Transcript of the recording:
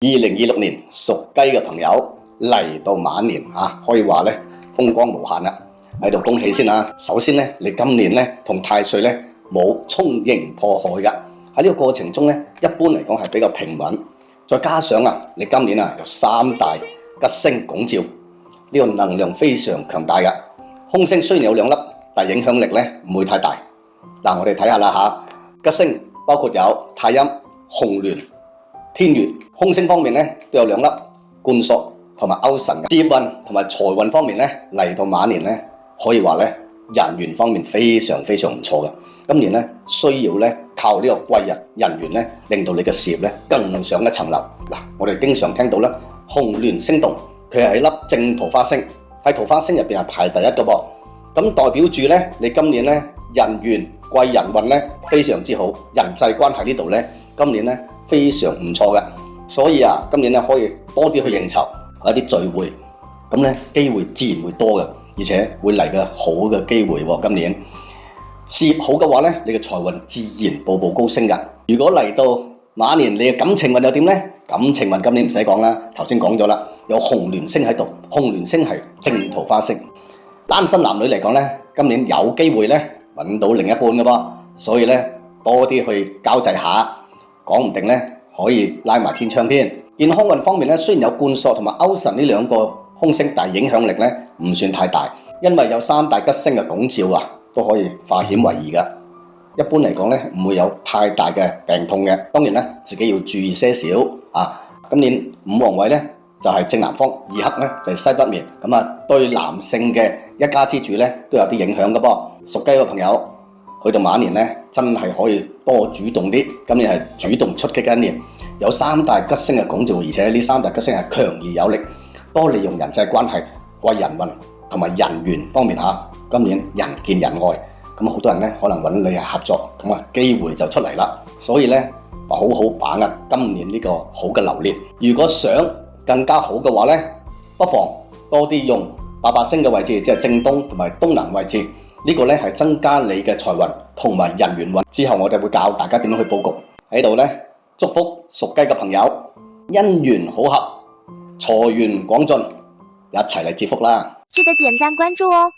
2026年屬雞嘅朋友嚟到馬年可以話咧風光無限啦，喺度恭喜先啊！首先咧，你今年咧同太歲咧冇沖刑破害噶，喺呢個過程中咧，一般嚟講係比較平穩。再加上你今年有三大吉星拱照，呢個能量非常強大噶。凶星雖然有2粒，但影響力咧唔會太大。嗱，我哋睇下啦吉星包括有太陰、紅鸞、天月。凶星方面咧都有2粒，貫索同埋勾神。事業運同埋財運方面咧嚟到馬年咧，可以話咧人緣方面非常非常唔錯嘅。今年咧需要咧靠呢個貴人人緣咧，令到你嘅事業咧更上一層樓。嗱，我哋經常聽到咧紅鸞星動，佢係一粒正桃花星，喺桃花星入邊係排第一嘅噃。咁代表住咧你今年咧人緣貴人運咧非常之好，人際關係呢度咧今年咧非常唔錯嘅。所以今年咧可以多啲去應酬一啲聚會，咁咧機會自然會多嘅，而且會嚟嘅好嘅機會喎。今年事業好嘅話咧，你嘅財運自然步步高升噶。如果嚟到馬年，你嘅感情運又點咧？感情運今年唔使講啦，頭先講咗啦，有紅鸞星喺度，紅鸞星係正桃花星。單身男女嚟講咧，今年有機會咧揾到另一半嘅噃，所以咧多啲去交際下，講唔定咧可以拉埋天窗添。健康運方面咧，雖然有貫索同埋勾神呢2個凶星，但係影響力咧唔算太大，因為有三大吉星嘅拱照都可以化險為夷噶。一般嚟講咧，唔會有太大嘅病痛嘅。當然咧，自己要注意些少今年5黃位咧就係正南方，2黑咧就係西北面。咁對男性嘅一家之主咧都有啲影響嘅噃。屬雞嘅朋友去到馬年咧，真係可以多主動啲。今年係主動出擊嘅一年，有三大吉星嘅拱照，而且呢三大吉星係強而有力，多利用人際關係、貴人運同埋人緣方面今年人見人愛，咁好多人咧可能揾你合作，咁機會就出嚟啦。所以咧好好把握今年呢個好嘅流年。如果想更加好嘅話咧，不妨多啲用88星嘅位置，即係正東同埋東南位置。呢個咧係增加你嘅財運同埋人緣運。之後我哋會教大家點樣去佈局。喺度咧祝福屬雞嘅朋友姻緣好合，財源廣進，一齊嚟接福啦！記得點讚關注哦。